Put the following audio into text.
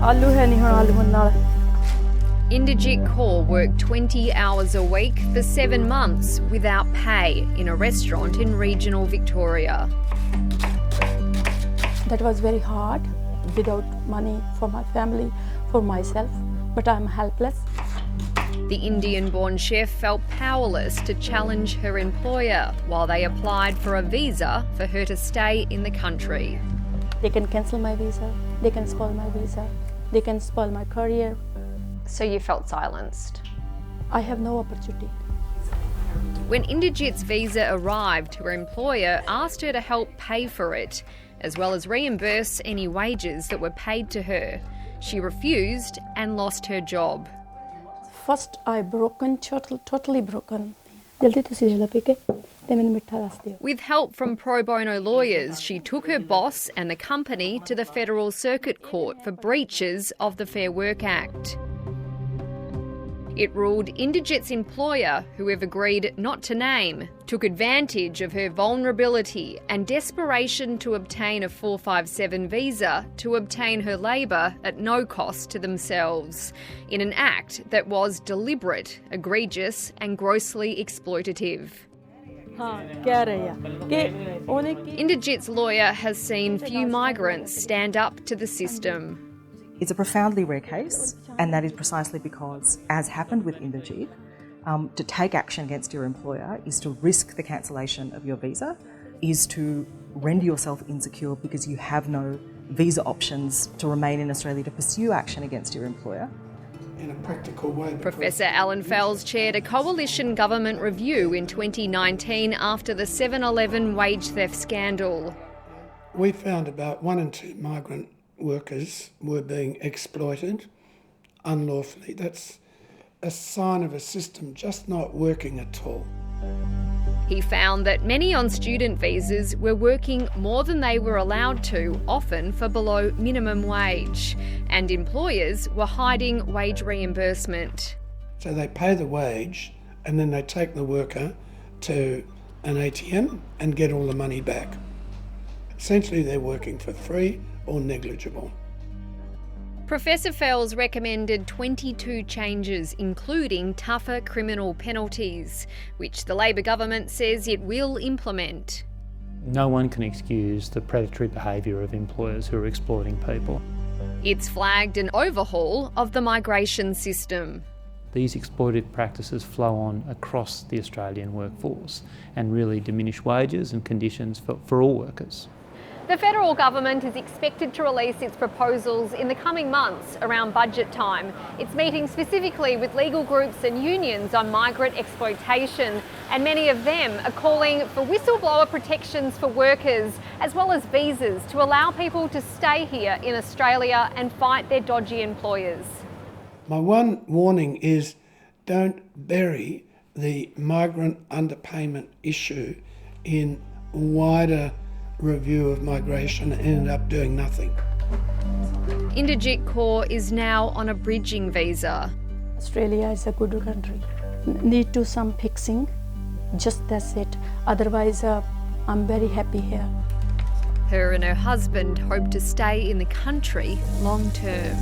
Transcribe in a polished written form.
आलू है नहीं हुण आलू नाल Inderjit Kaur worked 20 hours a week for 7 months without pay in a restaurant in regional Victoria. That was very hard, without money for my family, for myself, but I'm helpless. The Indian-born chef felt powerless to challenge her employer while they applied for a visa for her to stay in the country. They can cancel my visa, they can spoil my visa, they can spoil my career. So you felt silenced? I have no opportunity. When Inderjit's visa arrived, her employer asked her to help pay for it, as well as reimburse any wages that were paid to her. She refused and lost her job. First, I broken, totally broken. With help from pro bono lawyers, she took her boss and the company to the Federal Circuit Court for breaches of the Fair Work Act. It ruled Inderjit's employer, who have agreed not to name, took advantage of her vulnerability and desperation to obtain a 457 visa to obtain her labour at no cost to themselves, in an act that was deliberate, egregious and grossly exploitative. Inderjit's lawyer has seen few migrants stand up to the system. It's a profoundly rare case, and that is precisely because, as happened with Inderjit, to take action against your employer is to risk the cancellation of your visa, is to render yourself insecure because you have no visa options to remain in Australia to pursue action against your employer. In a practical way. Professor Alan Fells chaired a coalition government review in 2019 after the 7-Eleven wage theft scandal. We found about 1 in 2 migrant workers were being exploited unlawfully. That's a sign of a system just not working at all. He found that many on student visas were working more than they were allowed to, often for below minimum wage, and employers were hiding wage reimbursement. So they pay the wage and then they take the worker to an ATM and get all the money back. Essentially, they're working for free or negligible. Professor Fells recommended 22 changes, including tougher criminal penalties, which the Labor government says it will implement. No one can excuse the predatory behaviour of employers who are exploiting people. It's flagged an overhaul of the migration system. These exploitative practices flow on across the Australian workforce and really diminish wages and conditions for all workers. The federal government is expected to release its proposals in the coming months around budget time. It's meeting specifically with legal groups and unions on migrant exploitation, and many of them are calling for whistleblower protections for workers, as well as visas to allow people to stay here in Australia and fight their dodgy employers. My one warning is don't bury the migrant underpayment issue in wider review of migration and ended up doing nothing. Inderjit Kaur is now on a bridging visa. Australia is a good country. Need to some fixing, just that's it. Otherwise, I'm very happy here. Her and her husband hope to stay in the country long term.